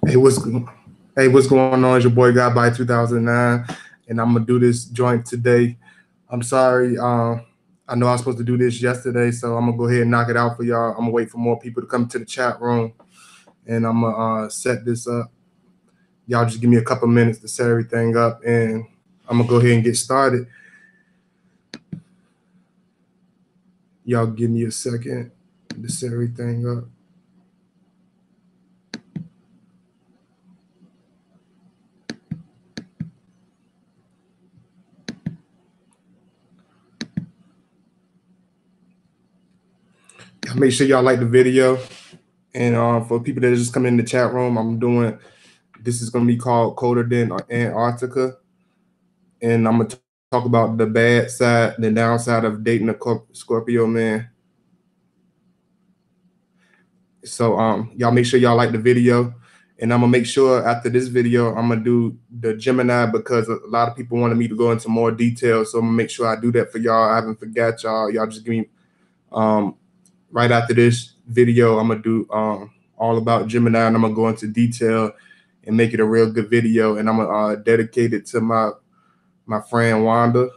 Hey, what's going on? It's your boy God by 2009, and I'm gonna do this joint today. I'm sorry. I know I was supposed to do this yesterday, so I'm gonna go ahead and knock it out for y'all. I'm gonna wait for more people to come to the chat room, and I'm gonna set this up. Y'all just give me a couple minutes to set everything up, and I'm gonna go ahead and get started. Y'all give me a second to set everything up. Make sure y'all like the video. And for people that are just coming in the chat room, this is going to be called Colder Than Antarctica. And I'm going to talk about the bad side, the downside of dating a Scorpio man. So y'all make sure y'all like the video. And I'm going to make sure after this video, I'm going to do the Gemini because a lot of people wanted me to go into more detail. So I'm going to make sure I do that for y'all. I haven't forgot y'all. Y'all just give me right after this video, I'm going to do all about Gemini, and I'm going to go into detail and make it a real good video. And I'm going to dedicate it to my friend Wanda.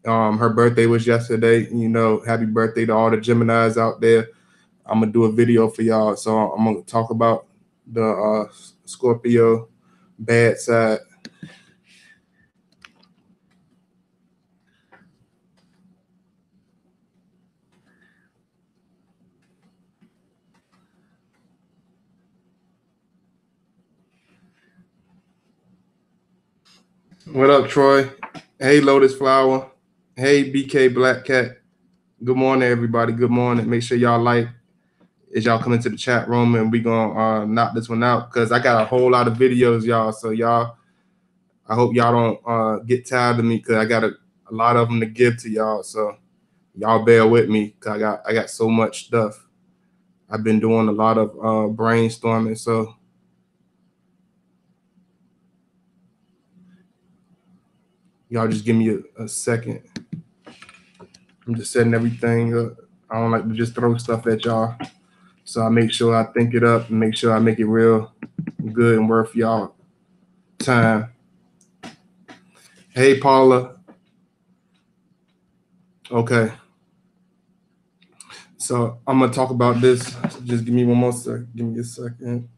Her birthday was yesterday. You know, happy birthday to all the Geminis out there. I'm going to do a video for y'all. So I'm going to talk about the Scorpio bad side. What up, Troy? Hey, Lotus Flower. Hey, BK Black Cat. Good morning, everybody. Good morning. Make sure y'all like as y'all come into the chat room, and we gonna knock this one out because I got a whole lot of videos, y'all. So y'all, I hope y'all don't get tired of me because I got a lot of them to give to y'all. So y'all bear with me because I got so much stuff. I've been doing a lot of brainstorming. So y'all just give me a second. I'm just setting everything up. I don't like to just throw stuff at y'all. So I make sure I think it up and make sure I make it real good and worth y'all time. Hey, Paula. Okay. So I'm going to talk about this. Just give me one more second. Give me a second.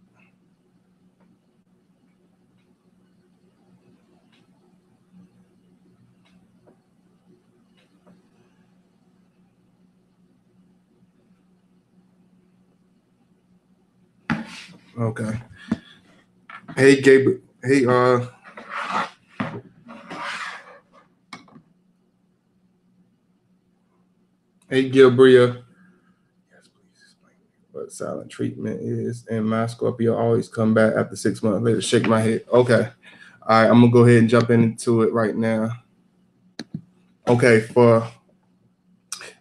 Okay. Hey, Gabriel. Hey, hey, Gilbria. Yes, please explain what silent treatment is. And my Scorpio always come back after 6 months later. Shake my head. Okay. All right. I'm going to go ahead and jump into it right now. Okay.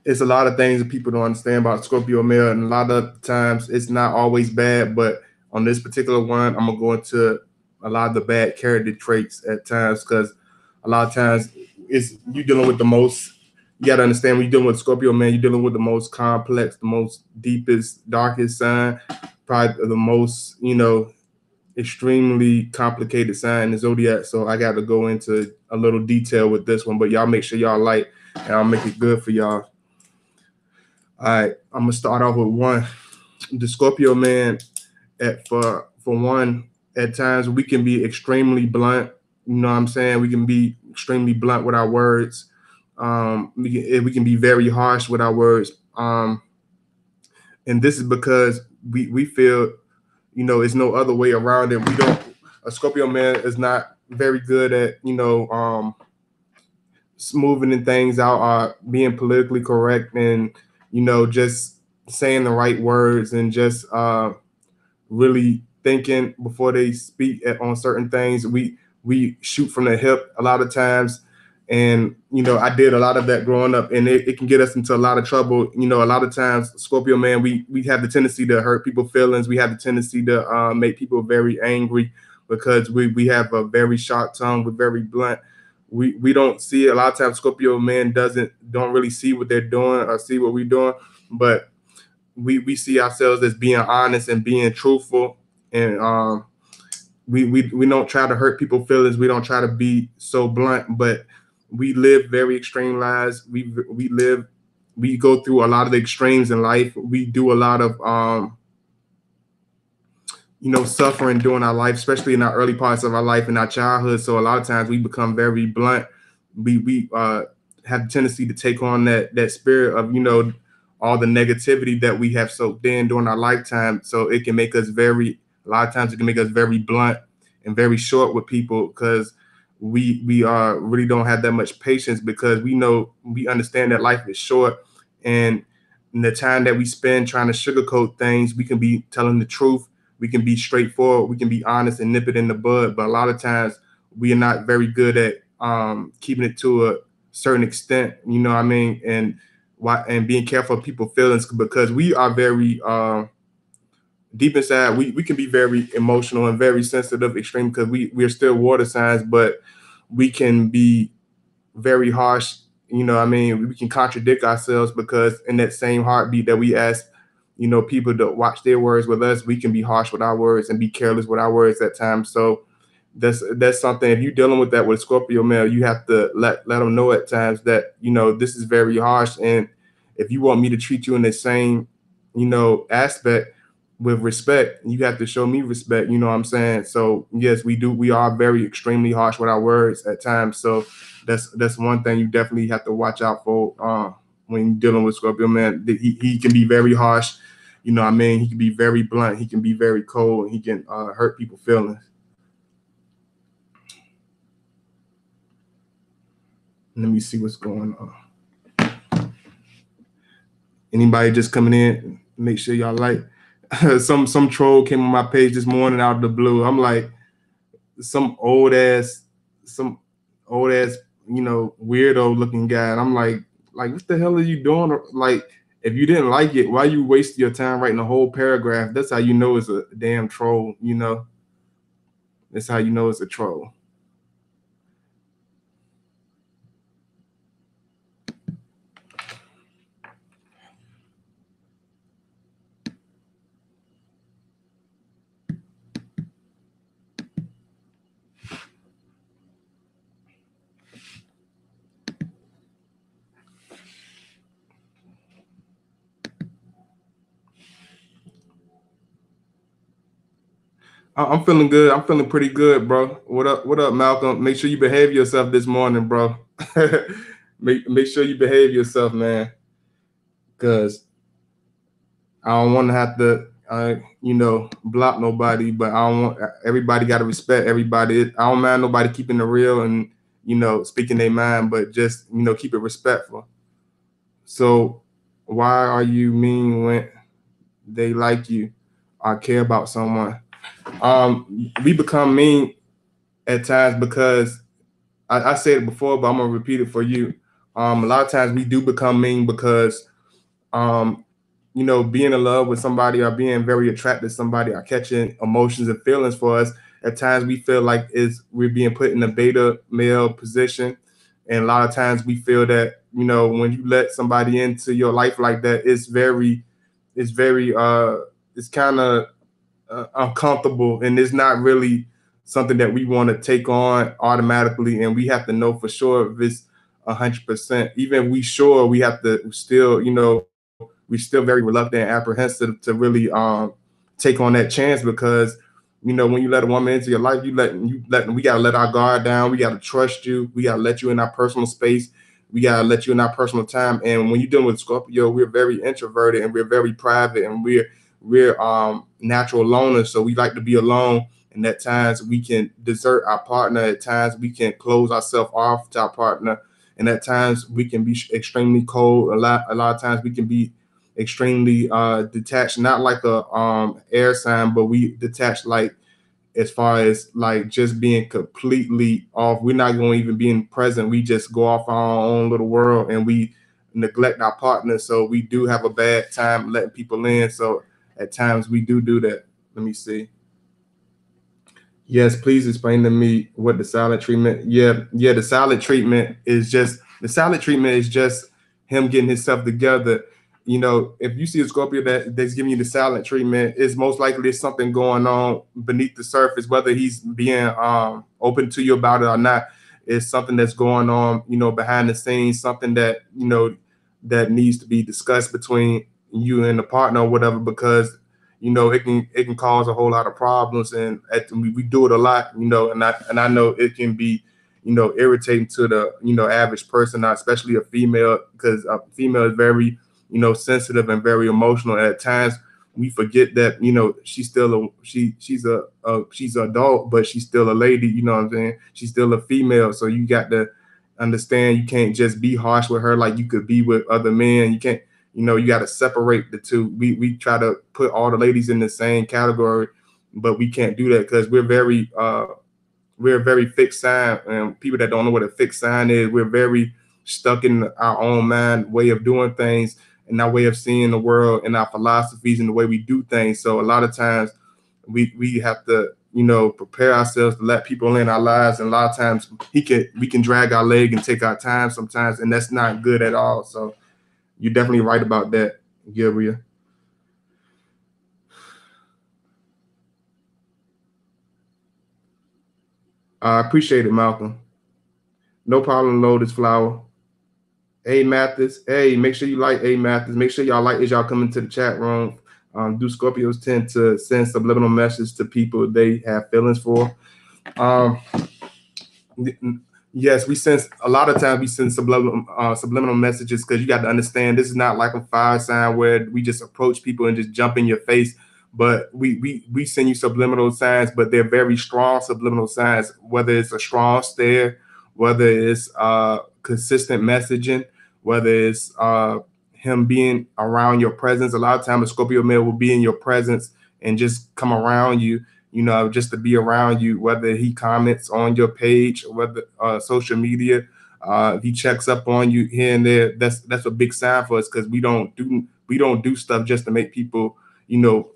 It's a lot of things that people don't understand about Scorpio male. And a lot of times it's not always bad. But on this particular one, I'm going to go into a lot of the bad character traits at times because a lot of times you're dealing with the most. You got to understand when you're dealing with Scorpio, man, you're dealing with the most complex, the most deepest, darkest sign, probably the most, extremely complicated sign in the zodiac. So I got to go into a little detail with this one, but y'all make sure y'all like, and I'll make it good for y'all. All right, I'm going to start off with one. The Scorpio, man, for one, at times we can be extremely blunt. You know what I'm saying? We can be extremely blunt with our words. We can be very harsh with our words. And this is because we feel, it's no other way around it. A Scorpio man is not very good at, smoothing things out, or being politically correct and, just saying the right words and just really thinking before they speak on certain things. We shoot from the hip a lot of times. And, I did a lot of that growing up, and it can get us into a lot of trouble. A lot of times, Scorpio, man, we have the tendency to hurt people's feelings. We have the tendency to make people very angry because we have a very sharp tongue. We're very blunt. We don't see it. A lot of times, Scorpio, man, don't really see what they're doing or see what we're doing. But we see ourselves as being honest and being truthful. And we don't try to hurt people's feelings. We don't try to be so blunt, but we live very extreme lives. We go through a lot of the extremes in life. We do a lot of suffering during our life, especially in our early parts of our life in our childhood. So a lot of times we become very blunt. We have the tendency to take on that spirit of all the negativity that we have soaked in during our lifetime. So it can make us a lot of times it can make us very blunt and very short with people, because we really don't have that much patience, because we understand that life is short, and in the time that we spend trying to sugarcoat things, we can be telling the truth, we can be straightforward, we can be honest and nip it in the bud. But a lot of times we are not very good at keeping it to a certain extent, you know what I mean, and being careful of people's feelings, because we are very deep inside, we can be very emotional and very sensitive, extreme, because we're still water signs, but we can be very harsh. You know what I mean, we can contradict ourselves, because in that same heartbeat that we ask people to watch their words with us, we can be harsh with our words and be careless with our words at times. So that's something, if you're dealing with that with Scorpio male, you have to let them know at times that this is very harsh, and if you want me to treat you in the same aspect with respect, you have to show me respect, you know what I'm saying? So yes, we are very extremely harsh with our words at times. So that's one thing you definitely have to watch out for when you're dealing with Scorpio man. He can be very harsh, you know what I mean, he can be very blunt, he can be very cold, and he can hurt people's feelings. Let me see what's going on. Anybody just coming in, make sure y'all like. Some troll came on my page this morning out of the blue. I'm like, some old ass weirdo looking guy, and I'm like what the hell are you doing? Like, if you didn't like it, why you waste your time writing a whole paragraph? That's how you know it's a damn troll. That's how you know it's a troll. I'm feeling good. I'm feeling pretty good, bro. What up? What up, Malcolm? Make sure you behave yourself this morning, bro. make sure you behave yourself, man. Cause I don't want to have to, block nobody. But I don't want everybody got to respect everybody. I don't mind nobody keeping it real and speaking their mind, but just keep it respectful. So why are you mean when they like you or care about someone? We become mean at times because I said it before, but I'm gonna repeat it for you. A lot of times we do become mean because being in love with somebody or being very attracted to somebody or catching emotions and feelings for us, at times we feel like we're being put in a beta male position. And a lot of times we feel that, when you let somebody into your life like that, it's kind of uncomfortable, and it's not really something that we want to take on automatically, and we have to know for sure if it's 100%. Even if we sure, we have to still, we're still very reluctant and apprehensive to really take on that chance, because when you let a woman into your life, we gotta let our guard down, we gotta trust you, we gotta let you in our personal space, we gotta let you in our personal time. And when you're dealing with Scorpio, we're very introverted and we're very private, and we're natural loners, so we like to be alone. And at times we can desert our partner, at times we can close ourselves off to our partner, and at times we can be extremely cold. A lot of times we can be extremely detached, not like a air sign, but we detach like as far as like just being completely off. We're not going to even being present. We just go off our own little world, and we neglect our partner. So we do have a bad time letting people in. So at times we do that. Let me see. Yes, please explain to me what the silent treatment. Yeah, the silent treatment is just him getting himself together. you know, if you see a Scorpio that's giving you the silent treatment, it's most likely there's something going on beneath the surface, whether he's being open to you about it or not. It's something that's going on, you know, behind the scenes, something that, you know, that needs to be discussed between you and the partner or whatever, because you know it can cause a whole lot of problems, and we do it a lot, you know, and I know it can be, you know, irritating to the, you know, average person, especially a female, because a female is very, you know, sensitive and very emotional. At times we forget that, you know, she's still she's an adult, but she's still a lady, you know what I'm saying? She's still a female. So you got to understand, you can't just be harsh with her like you could be with other men. You can't, you know, you got to separate the two. We try to put all the ladies in the same category, but we can't do that because we're a very fixed sign, and people that don't know what a fixed sign is, we're very stuck in our own mind way of doing things and our way of seeing the world and our philosophies and the way we do things. So a lot of times we have to, you know, prepare ourselves to let people in our lives, and a lot of times we can drag our leg and take our time sometimes, and that's not good at all. So you're definitely right about that, Gabriel. I appreciate it, Malcolm. No problem, Lotus Flower. Hey Mathis. Hey, make sure you like A Mathis. Make sure y'all like as y'all come into the chat room. Do Scorpios tend to send subliminal messages to people they have feelings for? Um, yes, we sense a lot of times we send subliminal messages, because you got to understand this is not like a fire sign where we just approach people and just jump in your face. But we send you subliminal signs, but they're very strong subliminal signs. Whether it's a strong stare, whether it's consistent messaging, whether it's him being around your presence. A lot of times, a Scorpio male will be in your presence and just come around you, you know, just to be around you, whether he comments on your page, or whether social media, if he checks up on you here and there. That's a big sign for us, because we don't do stuff just to make people, you know,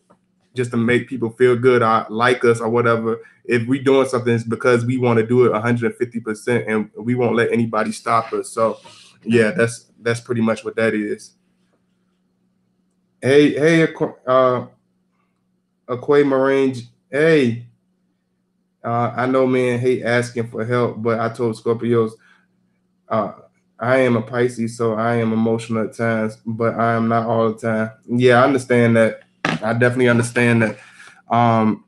just to make people feel good or like us or whatever. If we doing something, it's because we want to do it 150%, and we won't let anybody stop us. So yeah, that's pretty much what that is. Hey, Aquay Marine. Hey, I know men hate asking for help, but I told Scorpios, uh, I am a Pisces, so I am emotional at times, but I am not all the time. Yeah, I understand that. I definitely understand that. Um,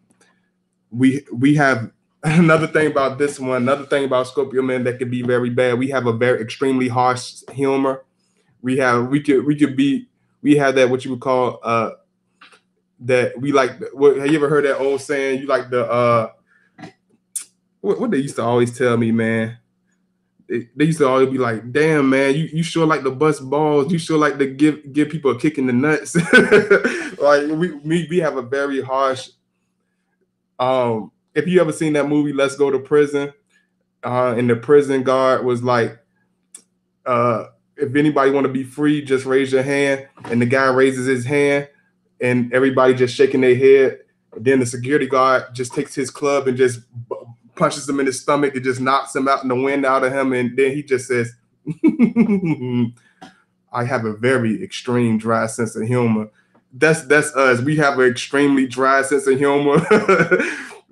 we have another thing about this one. Another thing about Scorpio men that could be very bad. We have a very extremely harsh humor. We could be we have that what you would call that we like. What, have you ever heard that old saying? You like the what they used to always tell me, man. They used to always be like, "Damn, man, you sure like to bust balls. You sure like to give people a kick in the nuts." Like we have a very harsh. If you ever seen that movie, Let's Go to Prison, and the prison guard was like, "If anybody want to be free, just raise your hand." And the guy raises his hand, and everybody just shaking their head. Then the security guard just takes his club and just punches him in his stomach and just knocks him out in the wind out of him. And then he just says, I have a very extreme dry sense of humor. That's us. We have an extremely dry sense of humor.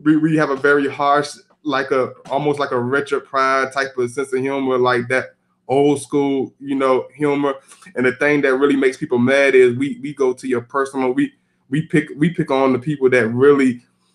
we have a very harsh, like a almost like a Richard Pryor type of sense of humor, like that old school, you know, humor. And the thing that really makes people mad is we go to your personal, we pick on the people that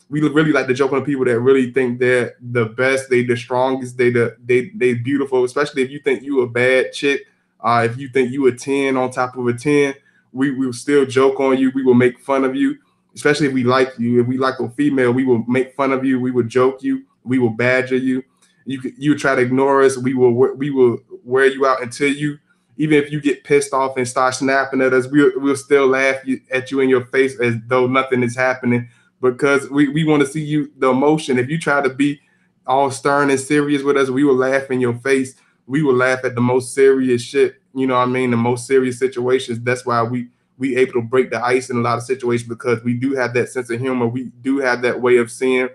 we really like to joke on the people that really think they're the best, they the strongest, they beautiful, especially if you think you a bad chick, if you think you a 10 on top of a 10, we will still joke on you, we will make fun of you, especially if we like you. If we like a female, we will make fun of you, we will joke you, we will badger you. You try to ignore us, we will wear you out until you, even if you get pissed off and start snapping at us, we'll still laugh at you in your face as though nothing is happening, because we want to see you, the emotion. If you try to be all stern and serious with us, we will laugh in your face. We will laugh at the most serious shit. You know what I mean? The most serious situations. That's why we able to break the ice in a lot of situations, because we do have that sense of humor. We do have that way of seeing,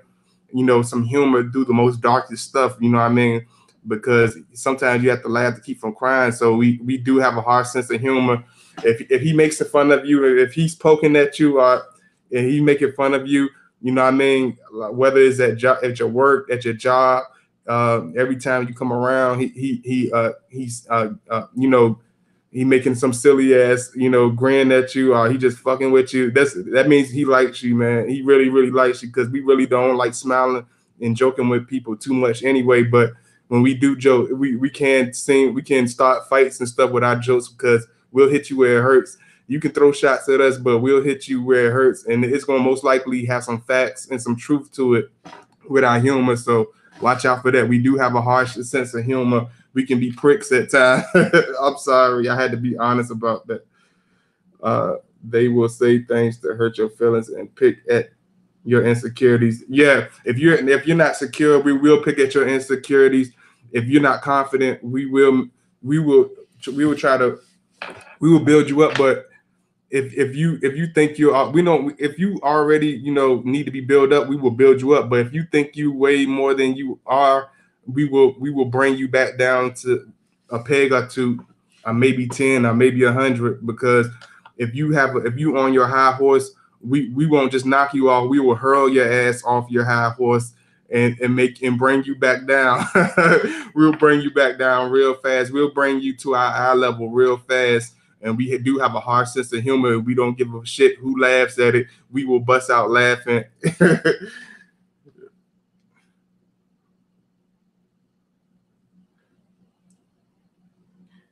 you know, some humor do the most darkest stuff. You know what I mean? Because sometimes you have to laugh to keep from crying. So we do have a harsh sense of humor. if he makes fun of you, if he's poking at you, or and he making fun of you, you know what I mean? Whether it's at your work, at your job, every time you come around, you know, he making some silly ass, you know, grin at you, or he just fucking with you. That means he likes you, man. He really, really likes you, because we really don't like smiling and joking with people too much anyway. But when we do joke, we can start fights and stuff with our jokes, because we'll hit you where it hurts. You can throw shots at us, but we'll hit you where it hurts, and it's gonna most likely have some facts and some truth to it with our humor. So watch out for that. We do have a harsh sense of humor. We can be pricks at times. I'm sorry, I had to be honest about that. They will say things to hurt your feelings and pick at your insecurities. Yeah, if you're not secure, we will pick at your insecurities. If you're not confident, we will try to we will build you up. But if you think you're, we know, if you already, you know, need to be built up, we will build you up. But if you think you weigh more than you are, we will bring you back down to a peg or two, or maybe 10, or maybe 100. Because if you on your high horse, we won't just knock you off. We will hurl your ass off your high horse and bring you back down. We'll bring you back down real fast. We'll bring you to our eye level real fast. And we do have a harsh sense of humor. We don't give a shit who laughs at it. We will bust out laughing.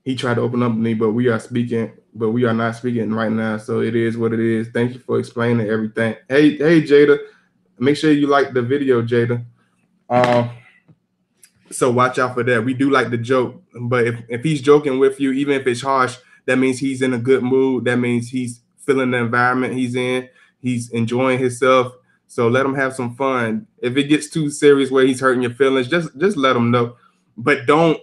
He tried to open up to me, but we are not speaking right now. So it is what it is. Thank you for explaining everything. Hey, Jada, make sure you like the video, Jada. So watch out for that. We do like the joke, but if he's joking with you, even if it's harsh, that means he's in a good mood. That means he's feeling the environment he's in. He's enjoying himself. So let him have some fun. If it gets too serious where he's hurting your feelings, just let him know. But don't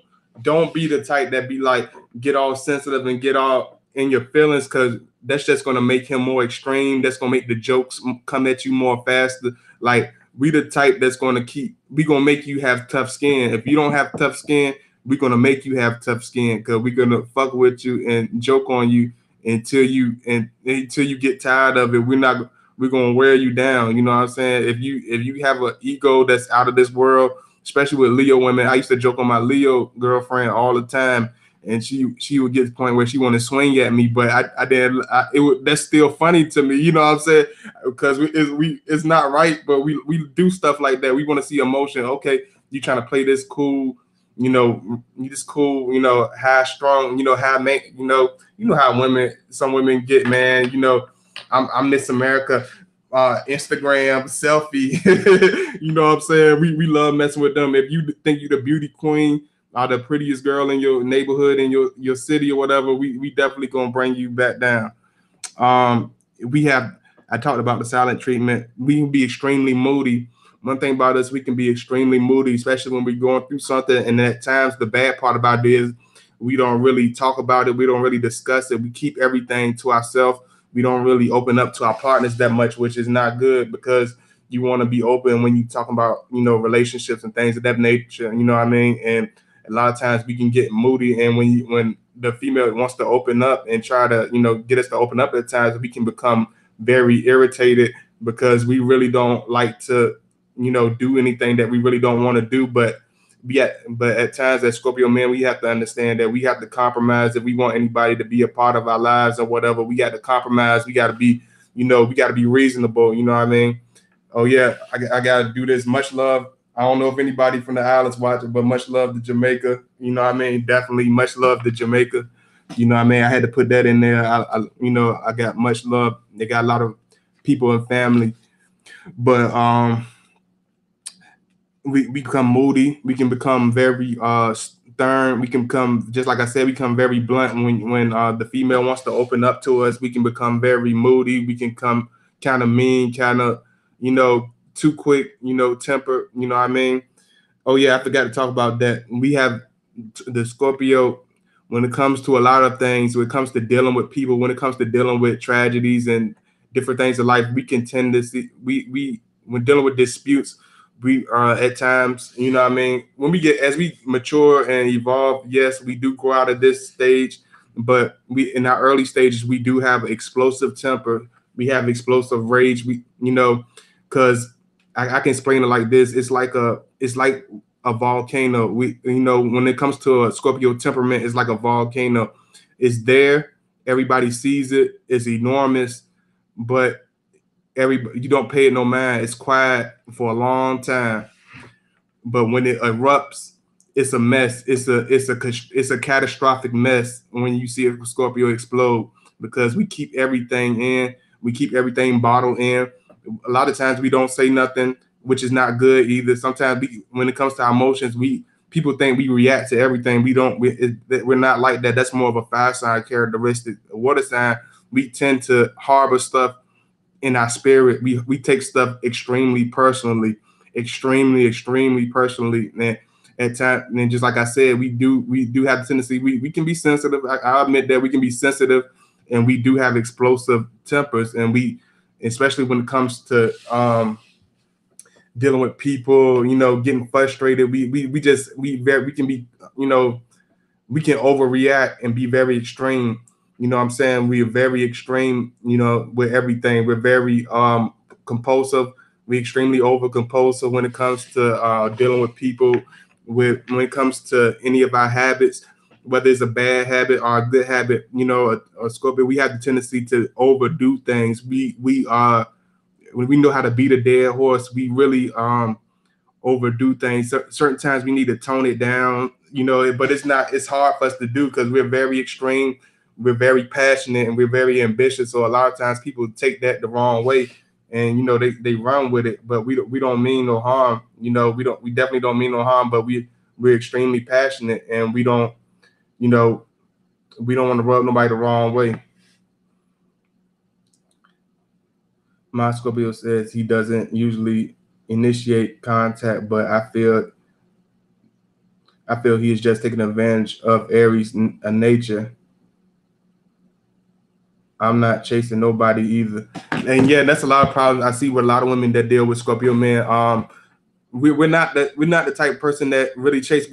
be the type that be like, get all sensitive and get all in your feelings, because that's just gonna make him more extreme. That's gonna make the jokes come at you more faster. Like, we the type that's gonna make you have tough skin. If you don't have tough skin, we're gonna make you have tough skin, because we're gonna fuck with you and joke on you until you get tired of it. We're gonna wear you down. You know what I'm saying? If you have an ego that's out of this world, especially with Leo women. I used to joke on my Leo girlfriend all the time, and she would get to the point where she wanted to swing at me, but I didn't. That's still funny to me. You know what I'm saying? Because it's not right, but we do stuff like that. We want to see emotion. Okay, you trying to play this cool, you know, this cool, you know, high strong, you know, high man, you know how some women get, man. You know, I'm Miss America. Instagram selfie. You know what I'm saying? We love messing with them. If you think you're the beauty queen or the prettiest girl in your neighborhood, in your city or whatever, we definitely gonna bring you back down. I talked about the silent treatment. We can be extremely moody. One thing about us, we can be extremely moody, especially when we're going through something. And at times, the bad part about it is we don't really talk about it. We don't really discuss it. We keep everything to ourselves. We don't really open up to our partners that much, which is not good, because you want to be open when you talk about, you know, relationships and things of that nature. You know what I mean? And a lot of times we can get moody, and when the female wants to open up and try to, you know, get us to open up at times, we can become very irritated, because we really don't like to, you know, do anything that we really don't want to do. But at times, as Scorpio men, we have to understand that we have to compromise if we want anybody to be a part of our lives or whatever. We got to compromise. We got to be, you know, we got to be reasonable. You know what I mean? Oh yeah, I got to do this. Much love. I don't know if anybody from the islands watching, but much love to Jamaica. You know what I mean? Definitely much love to Jamaica. You know what I mean? I had to put that in there. I got much love. They got a lot of people and family, but we become moody. We can become very stern. We can become, just like I said, we become very blunt when the female wants to open up to us. We can become very moody. We can come kind of mean, kind of, you know, too quick, you know, temper. You know what I mean? Oh yeah, I forgot to talk about that. We have the Scorpio when it comes to a lot of things. When it comes to dealing with people, when it comes to dealing with tragedies and different things in life, we can tend to see we when dealing with disputes, we at times, you know what I mean, as we mature and evolve, yes, we do grow out of this stage. but we in our early stages we do have explosive temper, we have explosive rage. We because I can explain it like this. It's like a volcano. We when it comes to a Scorpio temperament, it's like a volcano. It's there. Everybody sees it. It's enormous, but everybody you don't pay it no mind. It's quiet for a long time, but when it erupts, it's a mess. It's a catastrophic mess when you see a Scorpio explode because we keep everything in. We keep everything bottled in. A lot of times we don't say nothing, which is not good either. Sometimes when it comes to our emotions, we people think we react to everything. We don't. We're not like that. That's more of a fire sign characteristic. A water sign, we tend to harbor stuff in our spirit. We take stuff extremely personally, extremely personally. And at times, and just like I said, we do have the tendency. We can be sensitive. I admit that we can be sensitive, and we do have explosive tempers, and we especially when it comes to dealing with people, getting frustrated. We can be, we can overreact and be very extreme. You know what I'm saying? We are very extreme, with everything. We're very compulsive. We extremely over compulsive when it comes to dealing with people, when it comes to any of our habits, whether it's a bad habit or a good habit, a Scorpio, we have the tendency to overdo things. We when we know how to beat a dead horse, we really overdo things. Certain times we need to tone it down, but it's hard for us to do because we're very extreme, we're very passionate, and we're very ambitious. So a lot of times people take that the wrong way, and they run with it. But we don't mean no harm. We definitely don't mean no harm. But we're extremely passionate, and you know we don't want to rub nobody the wrong way. My Scorpio says he doesn't usually initiate contact, but I feel he is just taking advantage of Aries' nature. I'm not chasing nobody either, and yeah, that's a lot of problems I see with a lot of women that deal with Scorpio men. We're not the type of person that really chase.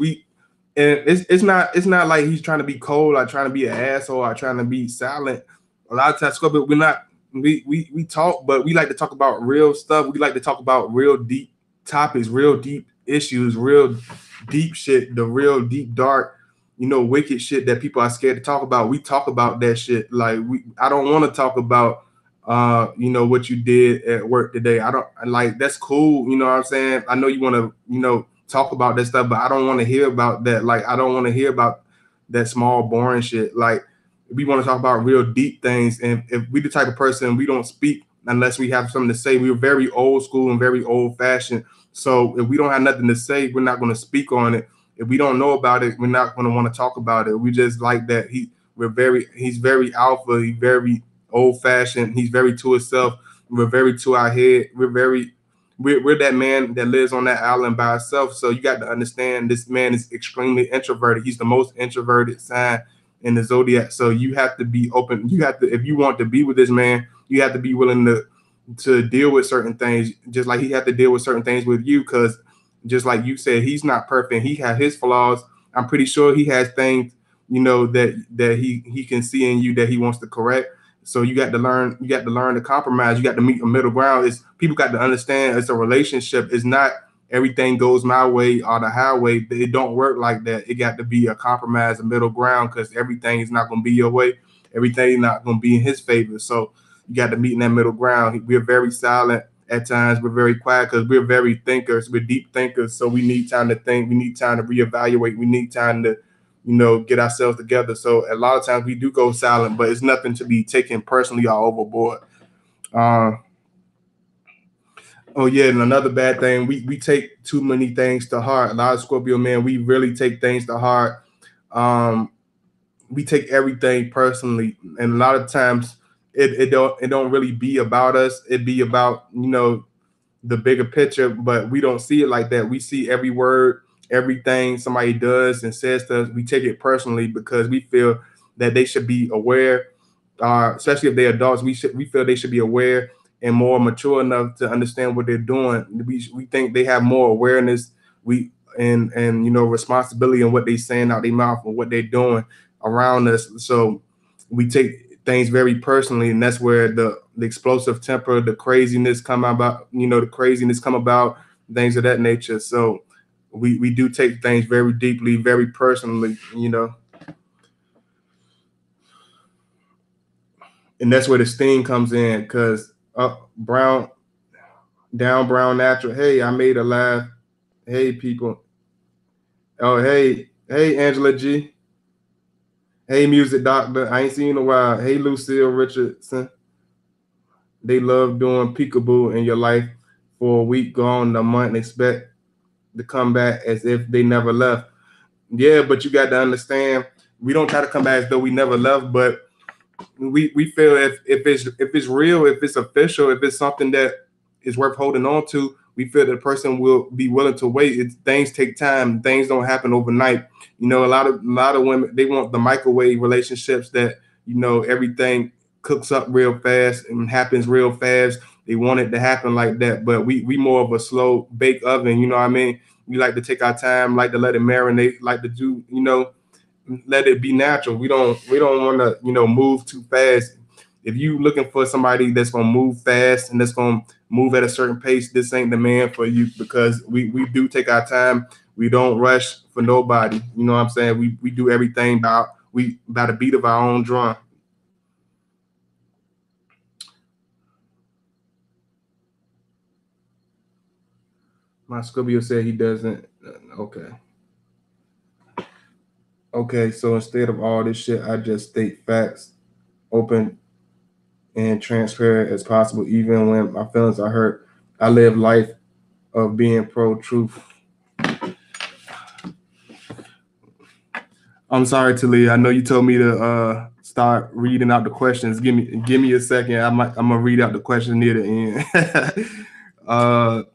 And it's not like he's trying to be cold or trying to be an asshole or trying to be silent. A lot of times, Scorpio, we're not. We talk, but we like to talk about real stuff. We like to talk about real deep topics, real deep issues, real deep shit, the real deep dark, wicked shit that people are scared to talk about. We talk about that shit. Like I don't want to talk about what you did at work today. I don't like that's cool, you know what I'm saying? I know you want to, talk about that stuff, but I don't want to hear about that. Like I don't want to hear about that small boring shit. Like we want to talk about real deep things. And if we the type of person, we don't speak unless we have something to say. We're very old school and very old fashioned. So if we don't have nothing to say, we're not going to speak on it. If we don't know about it, we're not going to want to talk about it. We just like that. He's very alpha. He's very old fashioned. He's very to himself. We're very to our head. We're that man that lives on that island by himself. So you got to understand this man is extremely introverted. He's the most introverted sign in the zodiac. So you have to be open. You have to, if you want to be with this man, you have to be willing to deal with certain things, just like he had to deal with certain things with you. Because just like you said, he's not perfect. He has his flaws. I'm pretty sure he has things, that he can see in you that he wants to correct. So you got to learn. You got to learn to compromise. You got to meet a middle ground. It's people got to understand. It's a relationship. It's not everything goes my way or the highway. It don't work like that. It got to be a compromise, a middle ground, because everything is not going to be your way. Everything is not going to be in his favor. So you got to meet in that middle ground. We're very silent at times. We're very quiet because we're very thinkers. We're deep thinkers. So we need time to think. We need time to reevaluate. We need time to, get ourselves together. So a lot of times we do go silent, but it's nothing to be taken personally or overboard. Um, oh yeah, and another bad thing, we take too many things to heart. A lot of Scorpio men, we really take things to heart. Um, we take everything personally, and a lot of times it don't really be about us. It be about the bigger picture, but we don't see it like that. We see every word, everything somebody does and says to us, we take it personally because we feel that they should be aware, especially if they're adults. We feel they should be aware and more mature enough to understand what they're doing. We think they have more awareness. We and responsibility in what they saying out their mouth and what they're doing. around us. So we take things very personally, and that's where the explosive temper, the craziness come about, the craziness come about, things of that nature. So we do take things very deeply, very personally, and that's where the sting comes in, because brown brown natural. Hey, I made a laugh. Hey, people. Oh, hey, Angela G. Hey, music doctor. I ain't seen you in a while. Hey, Lucille Richardson. They love doing peekaboo in your life for a week, gone a month, and expect to come back as if they never left. Yeah, but you got to understand, we don't try to come back as though we never left, but we feel if it's real, if it's official, if it's something that is worth holding on to, we feel that the person will be willing to wait. Things take time. Things don't happen overnight. A lot of women, they want the microwave relationships that everything cooks up real fast and happens real fast. They want it to happen like that, but we more of a slow bake oven. You know what I mean? We like to take our time, like to let it marinate, like to do let it be natural. We don't want to move too fast. If you looking for somebody that's gonna move fast and that's gonna move at a certain pace, this ain't the man for you, because we do take our time. We don't rush for nobody. You know what I'm saying? We do everything by the beat of our own drum. My Scorpio said he doesn't. Okay. Okay, so instead of all this shit, I just state facts, open and transparent as possible, even when my feelings are hurt. I live life of being pro-truth. I'm sorry, Talia. I know you told me to start reading out the questions. Give me a second. I'm gonna read out the question near the end.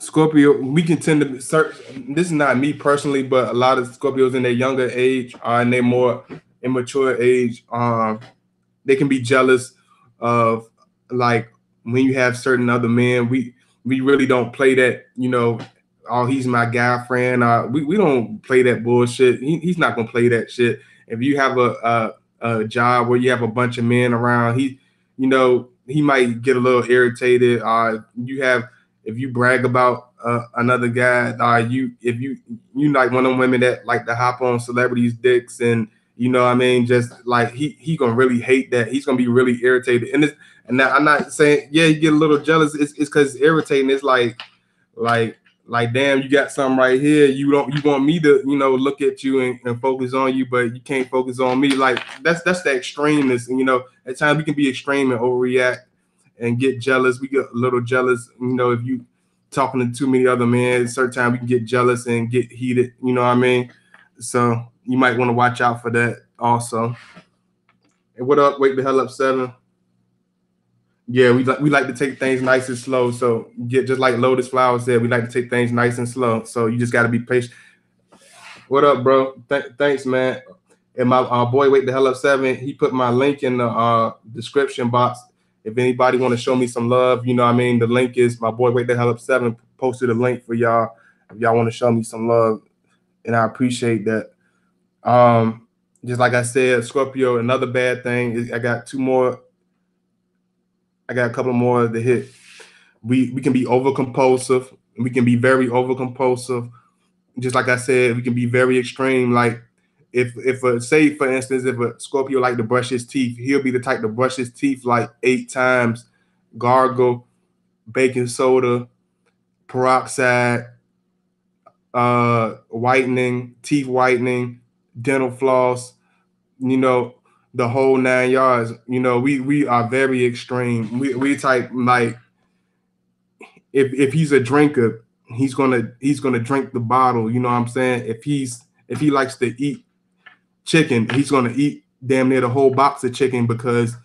Scorpio, we can tend to search. This is not me personally, but a lot of Scorpios in their younger age or in their more immature age, they can be jealous of, like, when you have certain other men. We really don't play that, oh, he's my guy friend. We don't play that bullshit. He's not gonna play that shit. If you have a job where you have a bunch of men around, he might get a little irritated. If you brag about another guy, if you like one of them women that like to hop on celebrities' dicks, and what I mean, just like he gonna really hate that. He's gonna be really irritated. And now, I'm not saying, yeah, you get a little jealous. It's because it's irritating. It's like damn, you got something right here. You want me to look at you and focus on you, but you can't focus on me. Like that's the extremeness. And at times we can be extreme and overreact and get jealous. We get a little jealous. If you talking to too many other men, certain time we can get jealous and get heated. You know what I mean? So you might want to watch out for that also. And what up? Wake the hell up, 7. Yeah, we like to take things nice and slow. So just like Lotus Flower said, we like to take things nice and slow. So you just got to be patient. What up, bro? Thanks, man. And my boy, Wake the hell up, 7. He put my link in the description box. If anybody want to show me some love, you know what I mean? The link is my boy, Wake the hell up, 7. Posted a link for y'all if y'all want to show me some love, and I appreciate that. Just like I said, Scorpio, another bad thing is I got a couple more to hit. We can be over compulsive. We can be very over compulsive. Just like I said, we can be very extreme. Like if say for instance, if a Scorpio like to brush his teeth, he'll be the type to brush his teeth like 8 times, gargle, baking soda, peroxide, whitening, teeth whitening, dental floss, the whole 9 yards. We are very extreme. We type like if he's a drinker, he's gonna drink the bottle. You know what I'm saying? If he likes to eat chicken, he's gonna eat damn near the whole box of chicken, because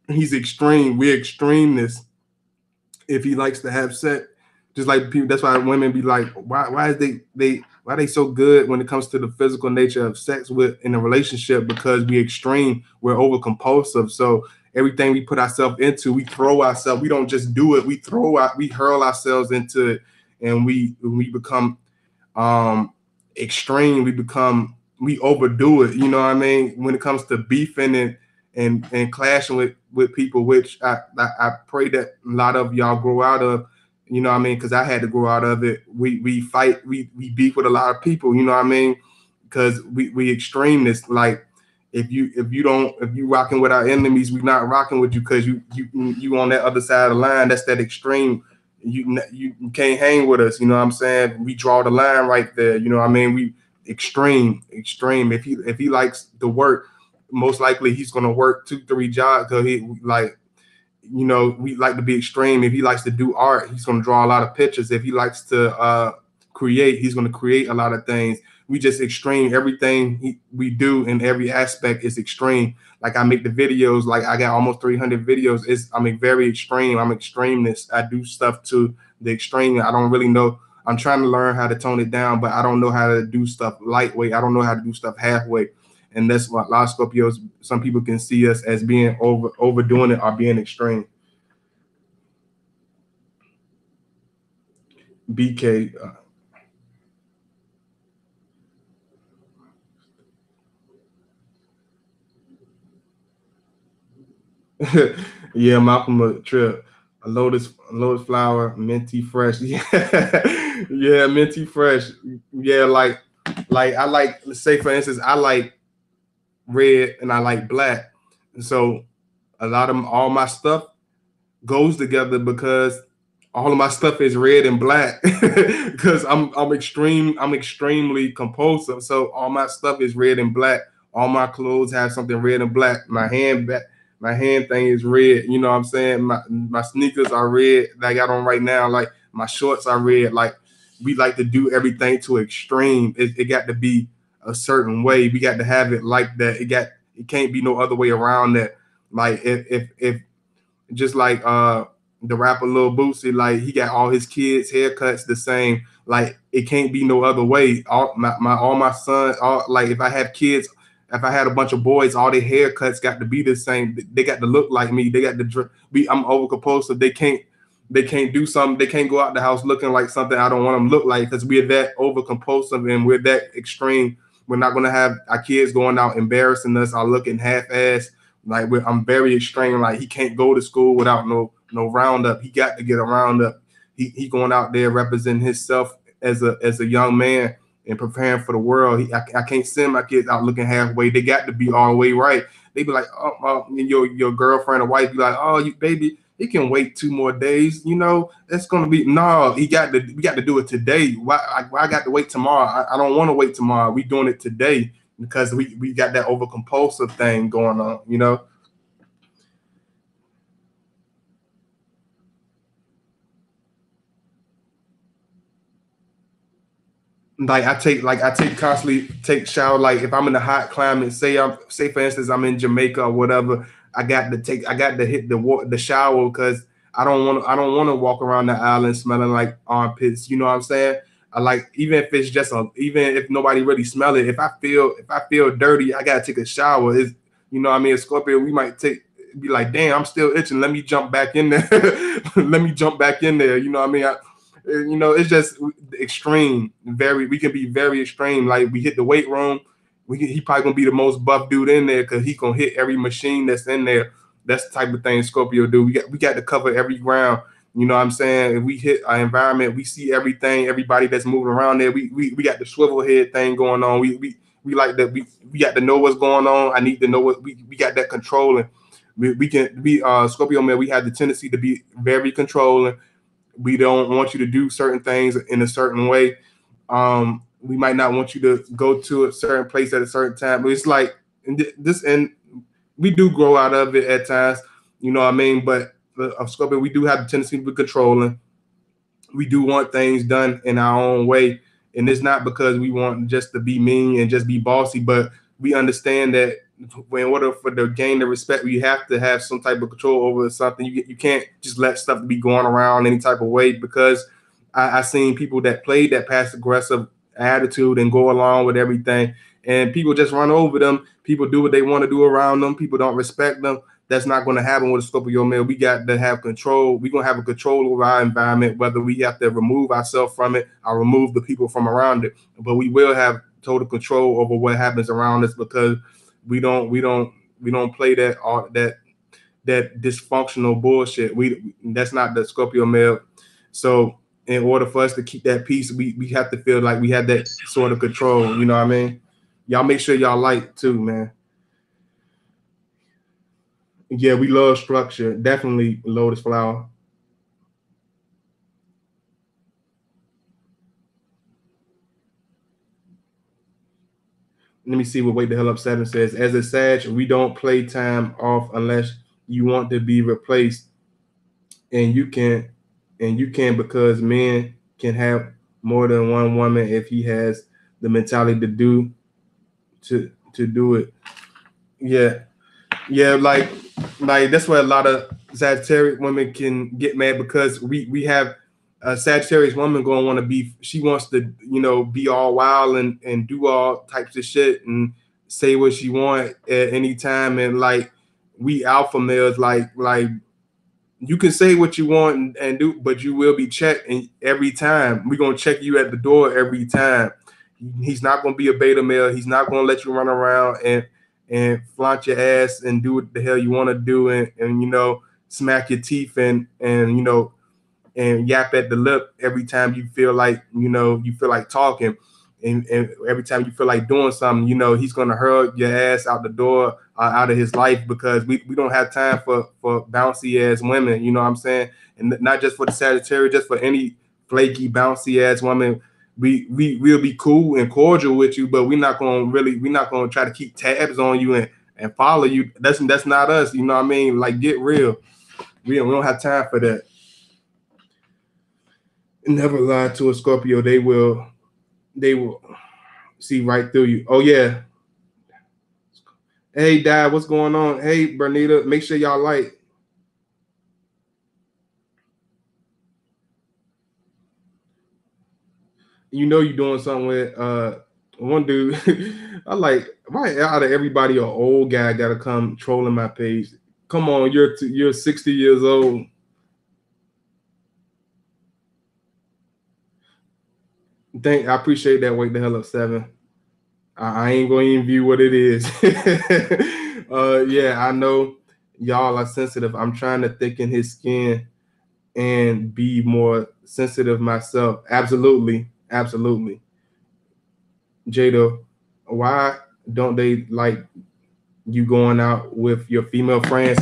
he's extreme. We're extremeness. If he likes to have sex, just like people, that's why women be like, why is why are they so good when it comes to the physical nature of sex in a relationship? Because we extreme, we're over compulsive. So everything we put ourselves into, we throw ourselves. We don't just do it. We hurl ourselves into it, and we become um extreme. We overdo it, you know what I mean, when it comes to beefing and clashing with people, which I pray that a lot of y'all grow out of, you know what I mean, because I had to grow out of it. We fight, we beef with a lot of people, you know what I mean, because we extremists. Like, if you rocking with our enemies, we not rocking with you, because you on that other side of the line. That's that extreme. You can't hang with us, you know what I'm saying? We draw the line right there, you know what I mean? We extreme. If he likes to work, most likely he's gonna work 2 3 jobs, because he like, you know, we like to be extreme. If he likes to do art, he's going to draw a lot of pictures. If he likes to create, he's going to create a lot of things. We just extreme. Everything we do in every aspect is extreme. Like, I make the videos, like I got almost 300 videos. I'm very extreme. I'm extremeness. I do stuff to the extreme. I don't really know. I'm trying to learn how to tone it down, but I don't know how to do stuff lightweight. I don't know how to do stuff halfway. And that's what a lot of Scorpios, some people can see us as being overdoing it or being extreme. BK, yeah, Malcolm a trip. A lotus flower, minty fresh. Yeah, yeah, minty fresh. Yeah, like I like, let's say for instance, I like red and I like black. So a lot of all my stuff goes together, because all of my stuff is red and black. Because I'm extremely compulsive. So all my stuff is red and black. All my clothes have something red and black. My hand thing is red. You know what I'm saying? My sneakers are red that I got on right now. Like, my shorts are red. Like, we like to do everything to extreme. It got to be a certain way. We got to have it like that. It can't be no other way around that. Like, if just like the rapper Lil Boosie, like, he got all his kids haircuts the same. Like, it can't be no other way. All my sons, like, if I have kids, if I had a bunch of boys, all their haircuts got to be the same. They got to look like me. They got to be. I'm over compulsive. They can't do something. They can't go out the house looking like something I don't want them to look like, because we're that over compulsive and we're that extreme. We're not gonna have our kids going out embarrassing us or looking half ass. Like, I'm very extreme. Like, he can't go to school without no roundup. He got to get a roundup. He going out there representing himself as a young man and preparing for the world. I can't send my kids out looking halfway. They got to be all the way right. They be like, your girlfriend or wife be like, oh, you baby, he can wait 2 more days. You know, that's gonna be no. We got to do it today. Why I got to wait tomorrow? I don't want to wait tomorrow. We doing it today, because we got that over compulsive thing going on. You know. I take constantly take shower. Like, if I'm in a hot climate, say for instance I'm in Jamaica or whatever, I got to hit the shower, because I don't want to walk around the island smelling like armpits. You know what I'm saying? I like, even if it's just even if nobody really smell it, if I feel dirty, I gotta take a shower. Is, you know what I mean? A Scorpio, we might be like, damn, I'm still itching. Let me jump back in there. Let me jump back in there. You know what I mean? It's just extreme. We can be very extreme. Like, we hit the weight room, he probably gonna be the most buff dude in there, because he gonna hit every machine that's in there. That's the type of thing Scorpio do. We got to cover every ground. You know what I'm saying? If we hit our environment, we see everything, everybody that's moving around there. We got the swivel head thing going on. We like that. We got to know what's going on. I need to know what we got that controlling. We can be Scorpio man. We have the tendency to be very controlling. We don't want you to do certain things in a certain way. We might not want you to go to a certain place at a certain time. But it's like, and we do grow out of it at times. You know what I mean? But of Scorpio, we do have the tendency to be controlling. We do want things done in our own way, and it's not because we want just to be mean and just be bossy, but we understand that in order for the gain the respect, we have to have some type of control over something. You can't just let stuff be going around any type of way, because I seen people that played that passive aggressive attitude and go along with everything, and people just run over them. People do what they want to do around them. People don't respect them. That's not going to happen with a Scorpio male. We got to have control. We're going to have a control over our environment, whether we have to remove ourselves from it or remove the people from around it. But we will have total control over what happens around us, because we don't play that dysfunctional bullshit. That's not the Scorpio male. So in order for us to keep that peace, we have to feel like we have that sort of control. You know what I mean? Y'all make sure y'all light too, man. Yeah, we love structure. Definitely Lotus Flower. Let me see what Wake the Hell Up 7 says. As a Sag, we don't play time off unless you want to be replaced, and you can because men can have more than one woman if he has the mentality to do it. Yeah. Yeah, like that's where a lot of Sagittarius women can get mad, because we have a Sagittarius woman going to want to be. She wants to be all wild and do all types of shit and say what she want at any time. And like we alpha males, like you can say what you want and do, but you will be checked. And every time we're gonna check you at the door every time. He's not gonna be a beta male. He's not gonna let you run around and flaunt your ass and do what the hell you want to do, and smack your teeth and yap at the lip every time you feel like talking, and every time you feel like doing something, he's gonna hurl your ass out the door, out of his life, because we don't have time for bouncy ass women. You know what I'm saying? And not just for the Sagittarius, just for any flaky bouncy ass woman. We'll be cool and cordial with you, but we're not gonna try to keep tabs on you and follow you. That's not us. You know what I mean? Like, get real. We don't have time for that. Never lie to a Scorpio. They will see right through you. Oh yeah. Hey Dad, what's going on? Hey Bernita, make sure y'all like. You're doing something with one dude. I like, why out of everybody an old guy gotta come trolling my page? Come on, you're 60 years old. I appreciate that. Wake the Hell Up 7. I ain't going to even view what it is. Yeah, I know y'all are sensitive. I'm trying to thicken his skin and be more sensitive myself. Absolutely. Absolutely. Jada, why don't they like you going out with your female friends?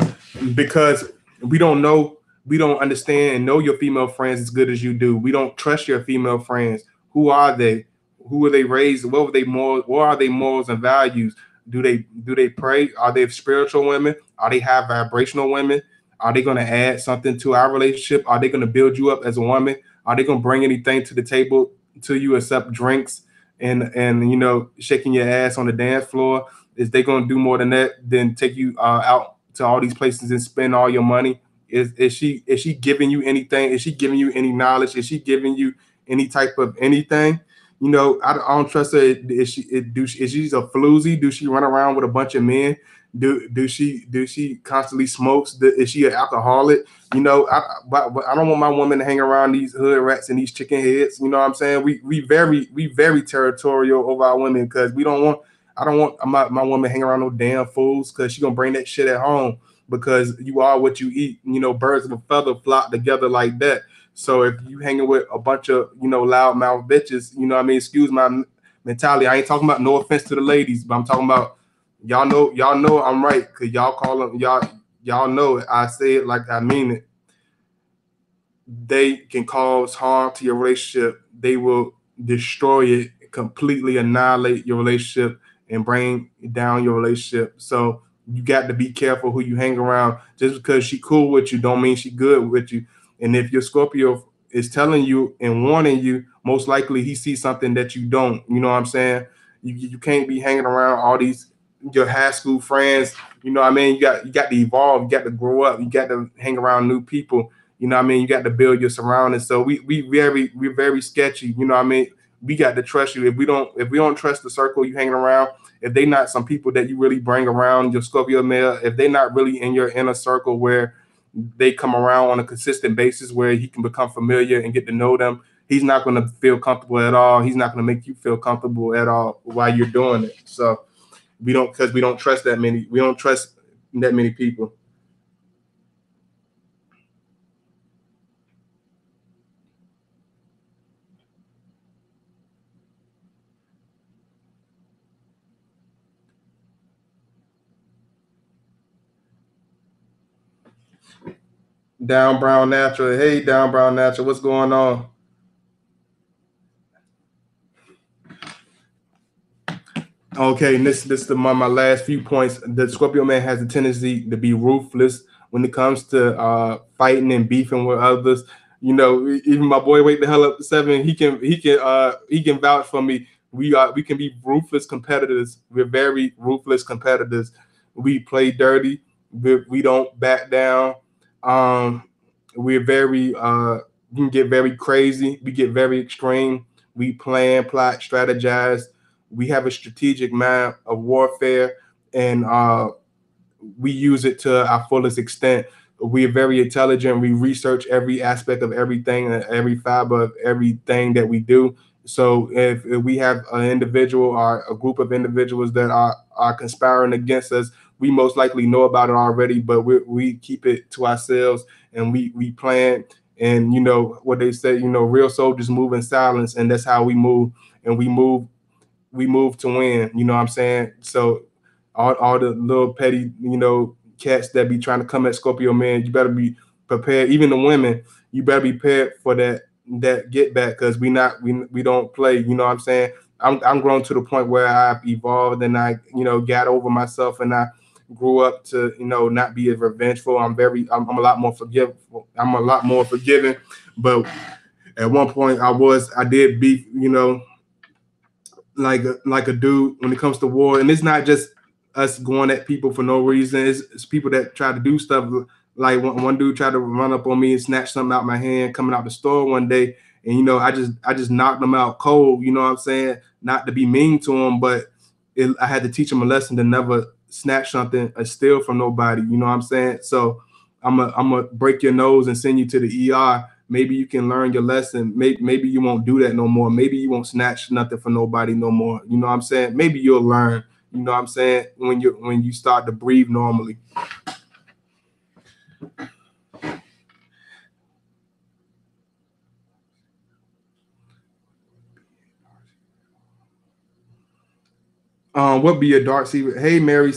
Because we don't understand and know your female friends as good as you do. We don't trust your female friends. Who are they? Who were they raised? What were they morals? What are they morals and values? Do they pray? Are they spiritual women? Are they high vibrational women? Are they going to add something to our relationship? Are they going to build you up as a woman? Are they going to bring anything to the table to you except drinks and shaking your ass on the dance floor? Is they going to do more than that than take you out to all these places and spend all your money? Is she giving you anything? Is she giving you any knowledge? Is she giving you any type of anything? I don't trust her. Is she's a floozy? Do she run around with a bunch of men? Do she constantly smokes? Is she an alcoholic? I don't want my woman to hang around these hood rats and these chicken heads. You know what I'm saying? We very territorial over our women, because I don't want my woman hang around no damn fools, because she gonna bring that shit at home, because you are what you eat. Birds of a feather flock together like that. So if you hanging with a bunch of loud mouth bitches, excuse my mentality. I ain't talking about, no offense to the ladies, but I'm talking about y'all know I'm right, because y'all call them y'all know it. I say it like I mean it. They can cause harm to your relationship. They will destroy it, completely annihilate your relationship, and bring down your relationship. So you got to be careful who you hang around. Just because she cool with you don't mean she good with you. And if your Scorpio is telling you and warning you, most likely he sees something that you don't. You know what I'm saying? You can't be hanging around all these your high school friends. You know what I mean? You got to evolve. You got to grow up. You got to hang around new people. You know what I mean? You got to build your surroundings. So we're very sketchy. You know what I mean? we got to trust you. If we don't trust the circle you hanging around, if they not some people that you really bring around your Scorpio male, if they not really in your inner circle where they come around on a consistent basis where he can become familiar and get to know them, he's not going to feel comfortable at all. He's not going to make you feel comfortable at all while you're doing it. So because we don't trust that many. We don't trust that many people. Down Brown Natural. Hey, Down Brown Natural. What's going on? Okay, and this is my last few points. The Scorpio man has a tendency to be ruthless when it comes to fighting and beefing with others. You know, even my boy Wake the Hell Up 7, he can vouch for me. We can be ruthless competitors. We're very ruthless competitors. We play dirty. We don't back down. Um, we're very we can get very crazy. We get very extreme. We plan, plot, strategize. We have a strategic mind of warfare, and we use it to our fullest extent. We are very intelligent. We research every aspect of everything, every fiber of everything that we do. So if we have an individual or a group of individuals that are conspiring against us, we most likely know about it already, but we keep it to ourselves, and we plan. And you know what they say, you know, real soldiers move in silence, and that's how we move. And we move to win. You know what I'm saying? So all the little petty, you know, cats that be trying to come at Scorpio man, you better be prepared. Even the women, you better be prepared for that get back, because we don't play. You know what I'm saying? I'm grown to the point where I've evolved, and I, you know, got over myself, and I grew up to, you know, not be as revengeful. I'm a lot more forgiveful. I'm a lot more forgiving. But at one point I did beef, you know, like a dude when it comes to war. And it's not just us going at people for no reason. It's people that try to do stuff. Like one dude tried to run up on me and snatch something out my hand coming out the store one day, and you know, I just knocked him out cold. You know what I'm saying? Not to be mean to him, but I had to teach him a lesson to never snatch something or steal from nobody. You know what I'm saying? So I'm a break your nose and send you to the ER. Maybe you can learn your lesson. Maybe you won't do that no more. Maybe you won't snatch nothing from nobody no more. You know what I'm saying? Maybe you'll learn. You know what I'm saying? When you start to breathe normally. What be a dark secret? Hey, Mary.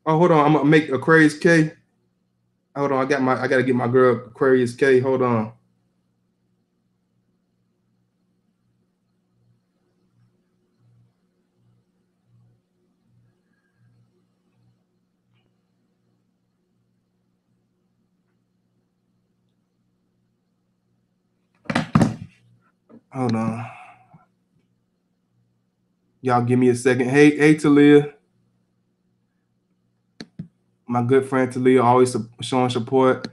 Oh, hold on. I'm gonna make Aquarius K. Hold on. I gotta get my girl Aquarius K. Hold on. Hold on. Y'all give me a second. Hey, Talia. My good friend Talia, always showing support.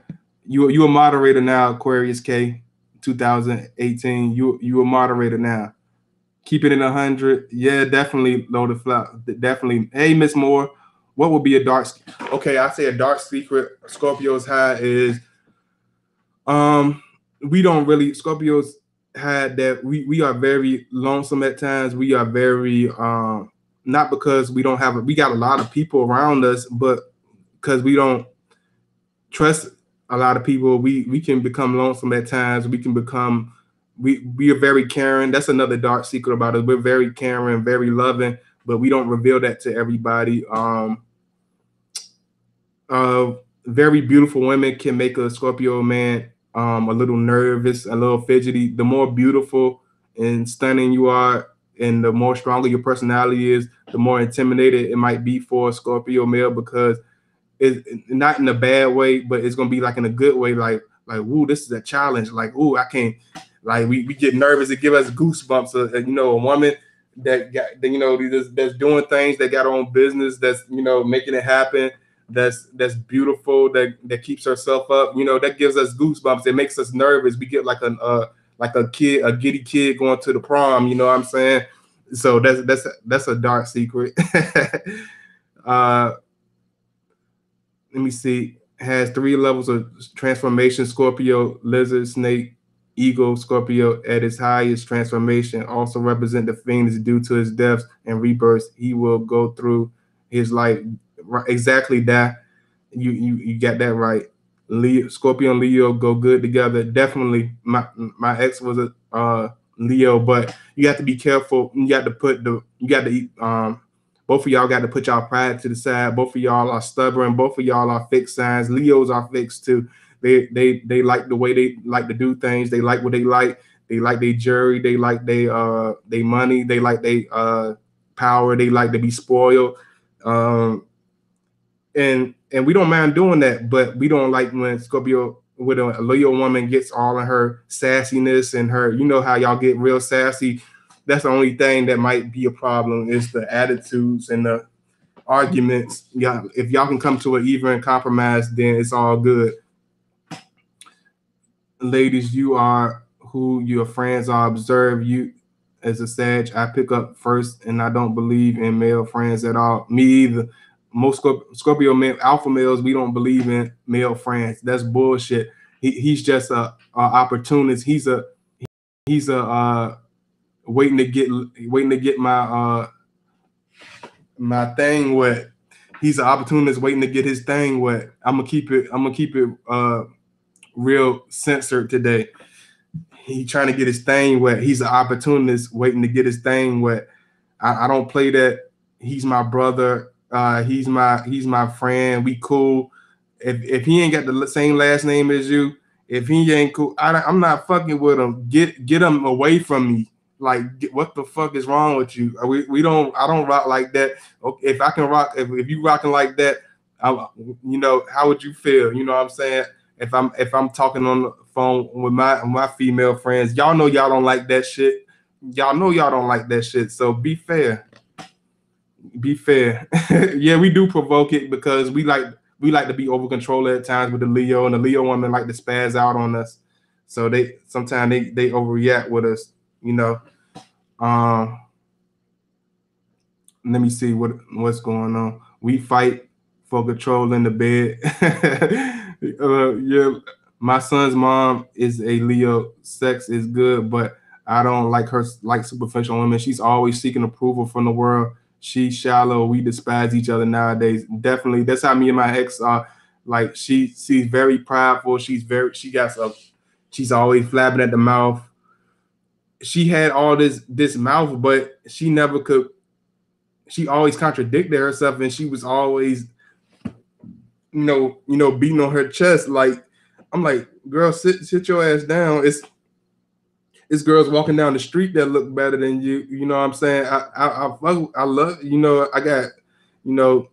You a moderator now, Aquarius K, 2018. You a moderator now. Keep it in 100. Yeah, definitely loaded flat. Definitely. Hey, Miss Moore, what would be a dark? Okay, I say a dark secret Scorpio's had is we don't really Scorpios had that we are very lonesome at times. We are very not because we got a lot of people around us, but because we don't trust a lot of people, we can become lonesome at times. We can become we are very caring. That's another dark secret about us. We're very caring, very loving, but we don't reveal that to everybody. Uh, Very beautiful women can make a Scorpio man a little nervous, a little fidgety. The more beautiful and stunning you are, and the more stronger your personality is, the more intimidated it might be for a Scorpio male, because it's not in a bad way, but it's gonna be like in a good way, like woo, this is a challenge. Like, ooh, I can't, like we get nervous, it give us goosebumps. You know, a woman that got, you know, that's doing things, that got her own business, that's, you know, making it happen. that's beautiful, that keeps herself up. You know, that gives us goosebumps. It makes us nervous. We get like a kid, a giddy kid going to the prom. You know what I'm saying? So that's a dark secret. uh, Let me see. Has 3 levels of transformation: Scorpio, lizard, snake, eagle. Scorpio at its highest transformation also represent the Phoenix. Due to his deaths and rebirths, he will go through his life. Exactly that. You got that right. Leo, Scorpio and Leo go good together. Definitely, my ex was a Leo, but you have to be careful. You got to both of y'all got to put y'all pride to the side. Both of y'all are stubborn. Both of y'all are fixed signs. Leos are fixed too. They like the way they like to do things. They like what they like. They like their jury. They like they money. They like they power. They like to be spoiled. And we don't mind doing that, but we don't like when Scorpio with a Leo woman gets all in her sassiness and her, you know how y'all get real sassy. That's the only thing that might be a problem is the attitudes and the arguments. Yeah, if y'all can come to an even compromise, then it's all good. Ladies, you are who your friends are. Observe you as a Sag. I pick up first, and I don't believe in male friends at all. Me either. Most Scorpio male, alpha males, we don't believe in male friends. That's bullshit. He's just a opportunist. He's a waiting to get my thing wet. He's an opportunist waiting to get his thing wet. I'm gonna keep it real censored today. He trying to get his thing wet. He's an opportunist waiting to get his thing wet. I don't play that. He's my brother. He's my friend. We cool. If he ain't got the same last name as you, if he ain't cool, I'm not fucking with him. Get him away from me. Like, what the fuck is wrong with you? We don't. I don't rock like that. Okay, if I can rock, if you rocking like that, you know, how would you feel? You know what I'm saying? If I'm talking on the phone with my female friends, y'all know y'all don't like that shit. Y'all know y'all don't like that shit. So be fair. Be fair. Yeah, we do provoke it because we like to be over control at times with the Leo, and the Leo women like to spaz out on us. So they sometimes they overreact with us, you know. Um, Let me see what's going on. We fight for control in the bed. Yeah, my son's mom is a Leo. Sex is good, but I don't like her like superficial women. She's always seeking approval from the world. She's shallow. We despise each other nowadays. Definitely, that's how me and my ex are. Like she's very prideful. She's always flapping at the mouth. She had all this mouth, but she never could. She always contradicted herself, and she was always, beating on her chest. Like, I'm like, girl, sit your ass down. It's girls walking down the street that look better than you. You know what I'm saying? I love, I got, you know,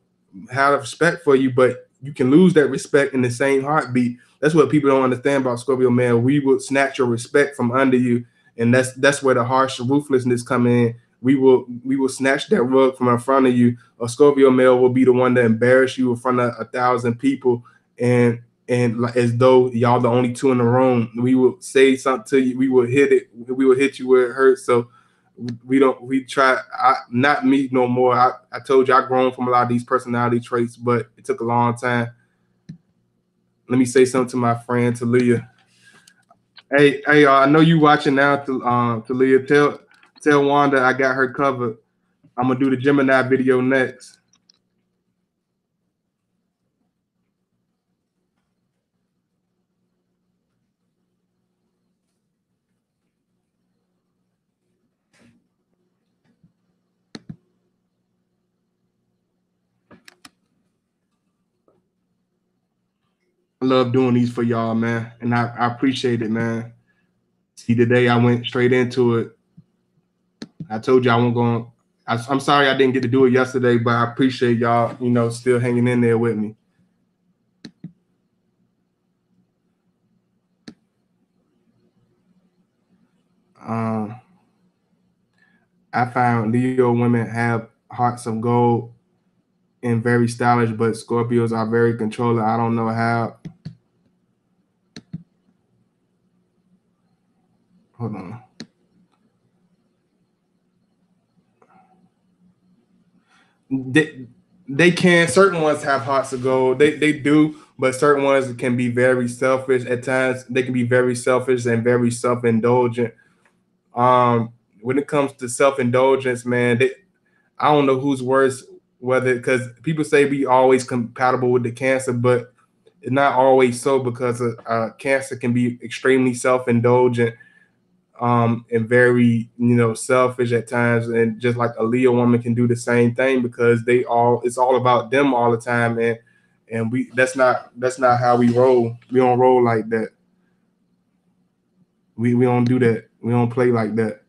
have respect for you, but you can lose that respect in the same heartbeat. That's what people don't understand about Scorpio, man. We will snatch your respect from under you, and that's where the harsh ruthlessness come in. We will snatch that rug from in front of you. A Scorpio male will be the one to embarrass you in front of 1,000 people, and as though y'all the only two in the room. We will say something to you. We will hit you where it hurts. So not me no more. I told you I've grown from a lot of these personality traits, but it took a long time. Let me say something to my friend Talia. Hey, I know you watching now, Talia. Tell Wanda I got her covered. I'm gonna do the Gemini video next. I love doing these for y'all, man, and I appreciate it, man. See, today I went straight into it. I told you I won't go. I'm sorry I didn't get to do it yesterday, but I appreciate y'all, still hanging in there with me. Um, I find Leo women have hearts of gold and very stylish, but Scorpios are very controlling. I don't know how. Hold on. They can. Certain ones have hearts of gold. They do, but certain ones can be very selfish at times. They can be very selfish and very self indulgent. When it comes to self indulgence, man, I don't know who's worse. Whether because people say we always compatible with the Cancer, but it's not always so because Cancer can be extremely self indulgent and very selfish at times, and just like a Leo woman can do the same thing because it's all about them all the time, and we that's not how we roll. We don't roll like that. We don't do that. We don't play like that.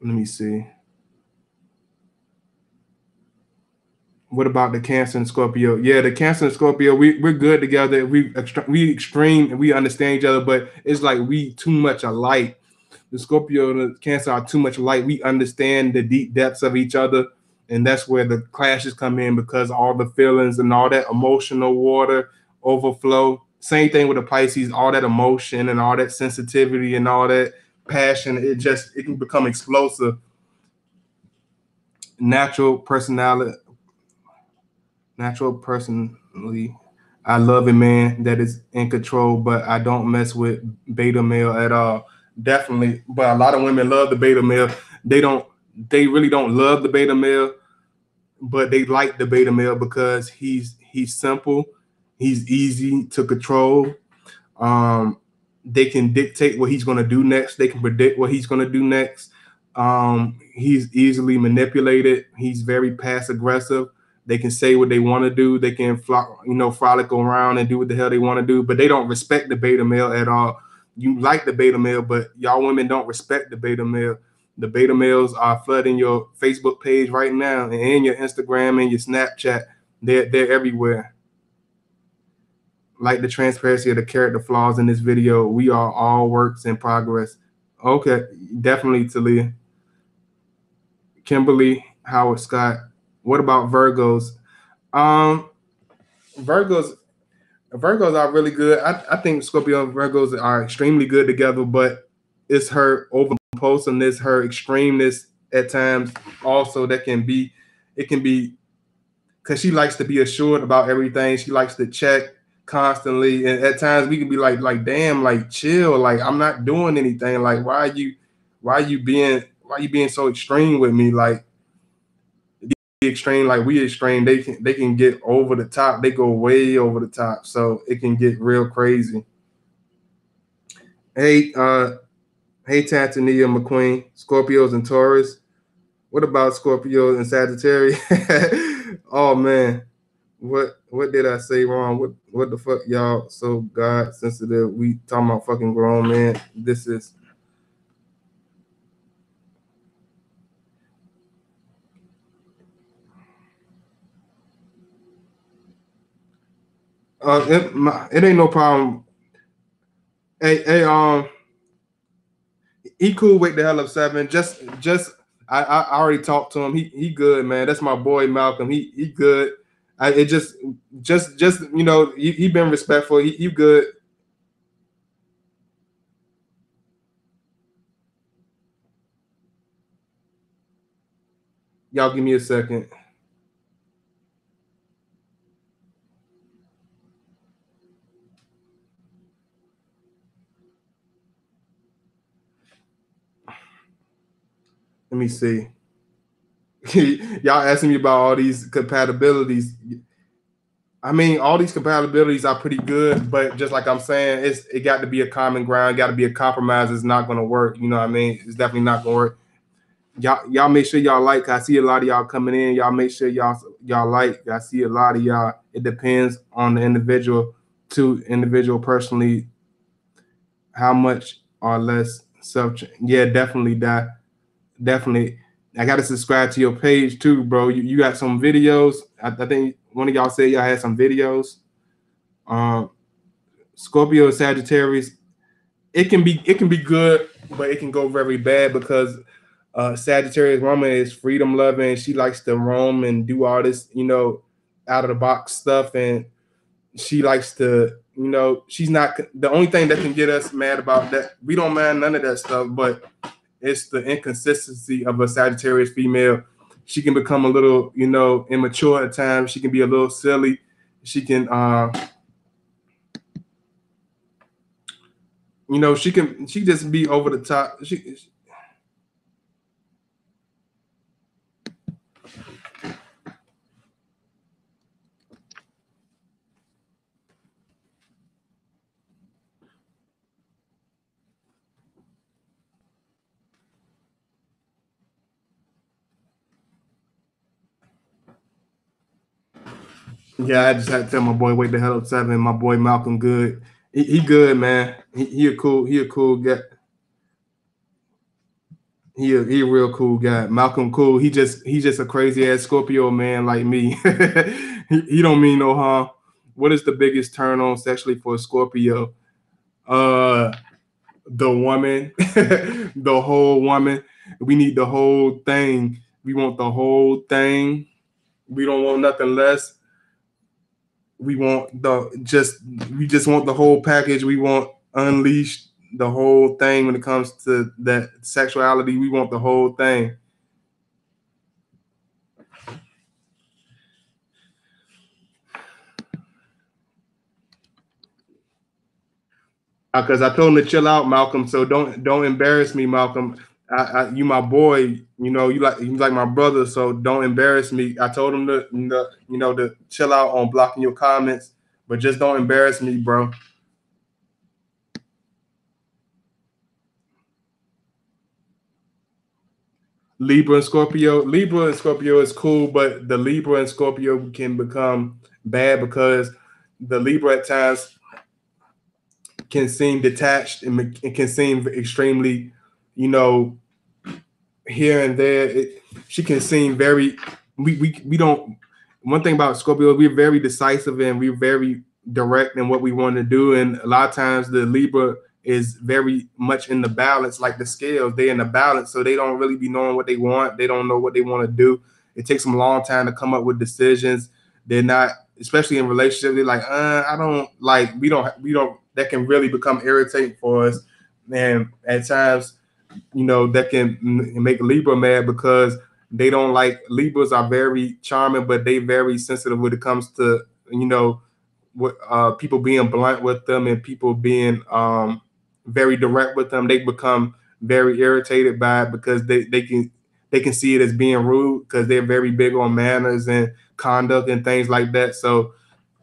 Let me see. What about the Cancer and Scorpio? Yeah, the Cancer and Scorpio, we're good together. We extreme and we understand each other, but it's like we too much alike. The Scorpio and the Cancer are too much alike. We understand the deep depths of each other, and that's where the clashes come in because all the feelings and all that emotional water overflow. Same thing with the Pisces, all that emotion and all that sensitivity and all that passion. It can become explosive. Natural personality Natural personally, I love a man that is in control, but I don't mess with beta male at all. Definitely, but a lot of women love the beta male. They don't. They really don't love the beta male, but they like the beta male because he's simple, he's easy to control. Um, they can dictate what he's going to do next. They can predict what he's going to do next. He's easily manipulated. He's very passive aggressive. They can say what they want to do. They can frolic around and do what the hell they want to do, but they don't respect the beta male at all. You like the beta male, but y'all women don't respect the beta male. The beta males are flooding your Facebook page right now and your Instagram and your Snapchat. They're everywhere. Like the transparency of the character flaws in this video, we are all works in progress. Okay, definitely Talia. Kimberly, Howard Scott. What about Virgos? Um, Virgos, Virgos are really good. I think Scorpio and Virgos are extremely good together, but it's her over impulsiveness, her extremeness at times also that can be, it can be because she likes to be assured about everything. She likes to check constantly, and at times we can be like, damn, like chill, like I'm not doing anything. Like why are you being so extreme with me? Like extreme, like we extreme. They can get over the top. They go way over the top, so it can get real crazy. Hey, hey, Tanzania McQueen, Scorpios and Taurus. What about Scorpios and Sagittarius? Oh man. What did I say wrong? What the fuck, y'all? So God sensitive. We talking about fucking grown man. This is it ain't no problem. Hey, he cool with the hell of seven. I already talked to him. He good, man. That's my boy Malcolm. He good. It just he been respectful. He good. Y'all give me a second. Let me see. Y'all asking me about all these compatibilities. I mean, all these compatibilities are pretty good, but just like I'm saying, it got to be a common ground, got to be a compromise. It's not gonna work. You know what I mean? It's definitely not gonna work. Y'all make sure y'all like. I see a lot of y'all coming in. Y'all make sure y'all like. I see a lot of y'all. It depends on the individual to individual personally, how much or less self. Yeah, definitely that. Definitely. I got to subscribe to your page too, bro. You got some videos. I think one of y'all said y'all had some videos. Um, Scorpio, Sagittarius, it can be good, but it can go very bad because Sagittarius woman is freedom loving. She likes to roam and do all this, out of the box stuff, and she likes to, she's not the only thing that can get us mad about that. We don't mind none of that stuff, but it's the inconsistency of a Sagittarius female. She can become a little, immature at times. She can be a little silly. She can, she just be over the top. Yeah, I just had to tell my boy, wake the hell up 7. My boy Malcolm Good. He good, man. He a cool guy. He a real cool guy. Malcolm cool. He just a crazy ass Scorpio man like me. he don't mean no harm. What is the biggest turn on sexually for a Scorpio? Uh the woman, the whole woman. We need the whole thing. We want the whole thing. We don't want nothing less. We want we just want the whole package. We want unleashed the whole thing when it comes to that sexuality. We want the whole thing. Because I told him to chill out, Malcolm. So don't embarrass me, Malcolm. You my boy. You like my brother. So don't embarrass me. I told him to chill out on blocking your comments, but just don't embarrass me, bro. Libra and Scorpio is cool, but the Libra and Scorpio can become bad because the Libra at times can seem detached and it can seem extremely, you know, here and there. She can seem very. We don't. One thing about Scorpio, we're very decisive and we're very direct in what we want to do, and a lot of times the Libra is very much in the balance, like the scales. They're in the balance, so they don't really be knowing what they want. They don't know what they want to do. It takes them a long time to come up with decisions. They're not, especially in relationships. They're like, I don't like. We don't. That can really become irritating for us, and at times that can make Libra mad because they don't like. Libras are very charming, but they very sensitive when it comes to what people being blunt with them and people being very direct with them. They become very irritated by it because they can see it as being rude because they're very big on manners and conduct and things like that. So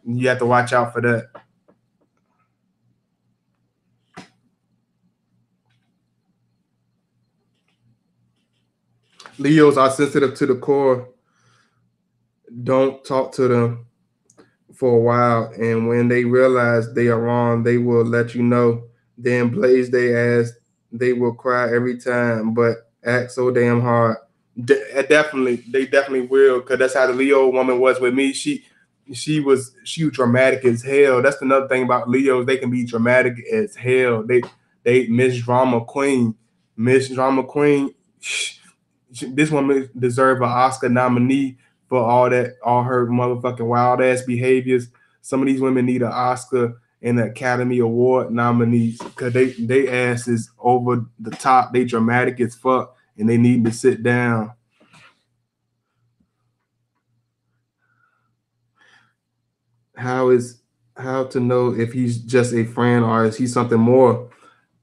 you have to watch out for that. Leos are sensitive to the core. Don't talk to them for a while, and when they realize they are wrong, they will let you know. Then blaze their ass. They will cry every time, but act so damn hard. They definitely will, because that's how the Leo woman was with me. She was dramatic as hell. That's another thing about Leos; they can be dramatic as hell. They Miss Drama Queen, Miss Drama Queen. This woman deserve an Oscar nominee for all her motherfucking wild ass behaviors. Some of these women need an Oscar and an Academy Award nominees because they ass is over the top. They dramatic as fuck, and they need to sit down. How is how to know if he's just a friend or is he something more?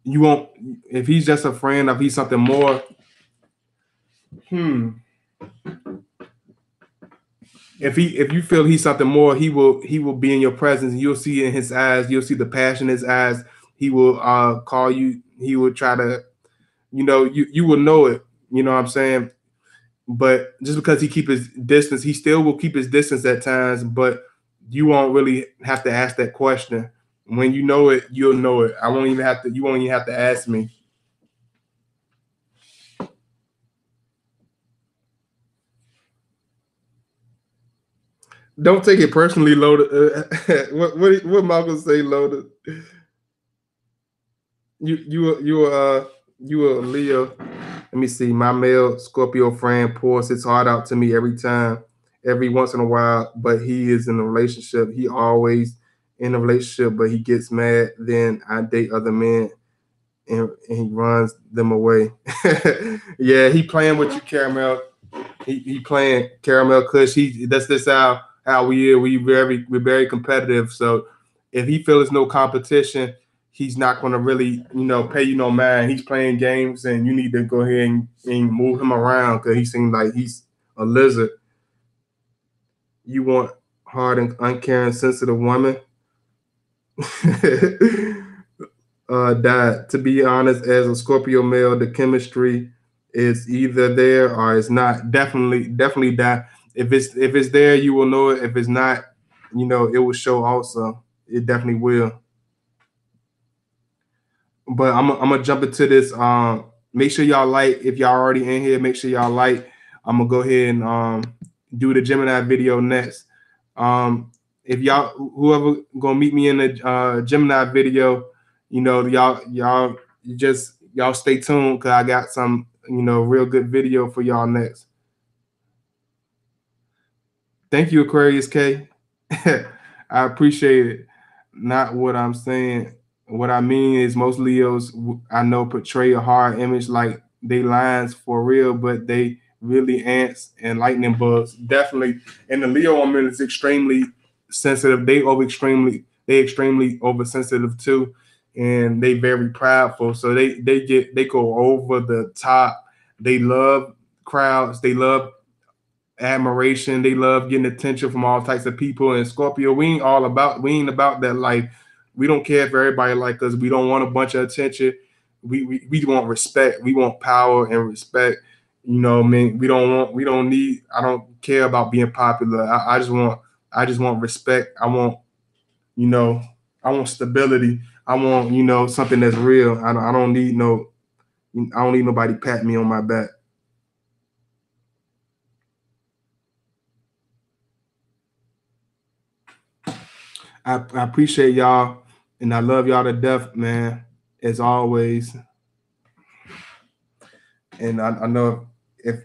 You won't if he's just a friend or if he's something more. Hmm. If you feel he's something more, he will be in your presence. You'll see it in his eyes. You'll see the passion in his eyes. He will call you. He will try to, you will know it. You know what I'm saying? But just because he keep his distance, he still will keep his distance at times. But you won't really have to ask that question. When you know it, you'll know it. I won't even have to. You won't even have to ask me. Don't take it personally, Loaded. What Malcolm say, Loaded? You a Leo. Let me see. My male Scorpio friend pours his heart out to me every once in a while, but he is in a relationship. He always in a relationship, but he gets mad. Then I date other men and he runs them away. Yeah, he playing with you, Caramel. He playing Caramel Kush. That's just how we are. We're very competitive. So if he feels no competition, he's not going to really pay you no mind. He's playing games, and you need to go ahead and move him around because he seems like he's a lizard. You want hard and uncaring, sensitive woman. That to be honest, as a Scorpio male, the chemistry is either there or it's not. Definitely that. If it's there, you will know it. If it's not, it will show also. It definitely will. But I'm gonna jump into this. Make sure y'all like if y'all already in here. Make sure y'all like. I'm gonna go ahead and do the Gemini video next. If y'all whoever gonna meet me in the Gemini video, y'all y'all stay tuned because I got some real good video for y'all next. Thank you, Aquarius K. I appreciate it. Not what I'm saying. What I mean is most Leos I know portray a hard image like they lions for real, but they really ants and lightning bugs. Definitely. And the Leo woman is extremely sensitive. They extremely oversensitive too. And they very prideful. So they go over the top. They love crowds. They love admiration. They love getting attention from all types of people. And Scorpio, we ain't about that life. We don't care if everybody like us. We don't want a bunch of attention. We want respect. We want power and respect. I mean, we don't need, I don't care about being popular. I just want respect. You know, I want stability. I want, something that's real. I don't need I don't need nobody pat me on my back. I appreciate y'all and I love y'all to death, man, as always. And I know if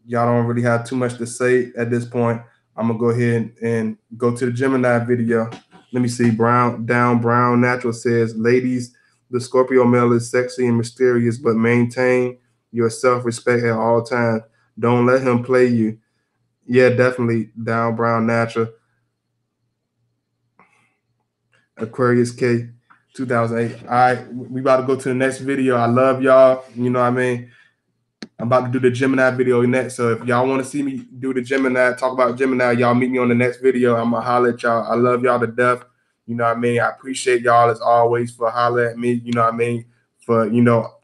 y'all don't really have too much to say at this point, I'm gonna go ahead and go to the Gemini video. Let me see. Brown Natural says, ladies, the Scorpio male is sexy and mysterious, but maintain your self-respect at all times. Don't let him play you. Yeah, definitely. Down Brown Natural. Aquarius K 2008. All right, we about to go to the next video. I love y'all. You know what I mean? I'm about to do the Gemini video next. So if y'all want to see me do the Gemini, talk about Gemini, y'all meet me on the next video. I'm gonna holler at y'all. I love y'all to death. You know what I mean? I appreciate y'all as always for holler at me. You know what I mean?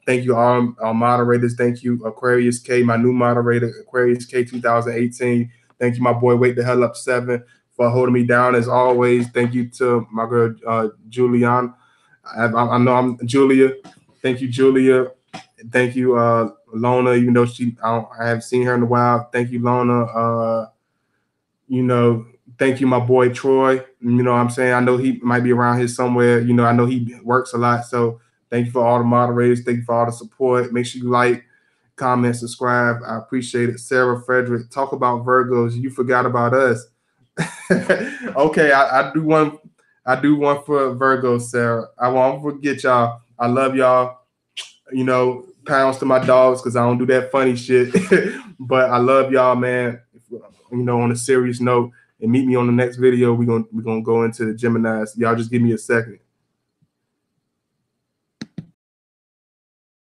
Thank you all moderators. Thank you, Aquarius K, my new moderator, Aquarius K 2018. Thank you, my boy, Wake the Hell Up 7 for holding me down as always. Thank you to my girl Julian. I know I'm Julia. Thank you, Julia. Thank you, Lona. Even though I haven't seen her in a while. Thank you, Lona. Thank you, my boy Troy. You know what I'm saying? I know he might be around here somewhere. I know he works a lot. So thank you for all the moderators. Thank you for all the support. Make sure you like, comment, subscribe. I appreciate it. Sarah Frederick, talk about Virgos. You forgot about us. Okay, I do one. I do one for Virgos, Sarah. I won't forget y'all. I love y'all. Pounds to my dogs because I don't do that funny shit. But I love y'all, man. On a serious note, and meet me on the next video. We're gonna go into the Geminis. Y'all just give me a second.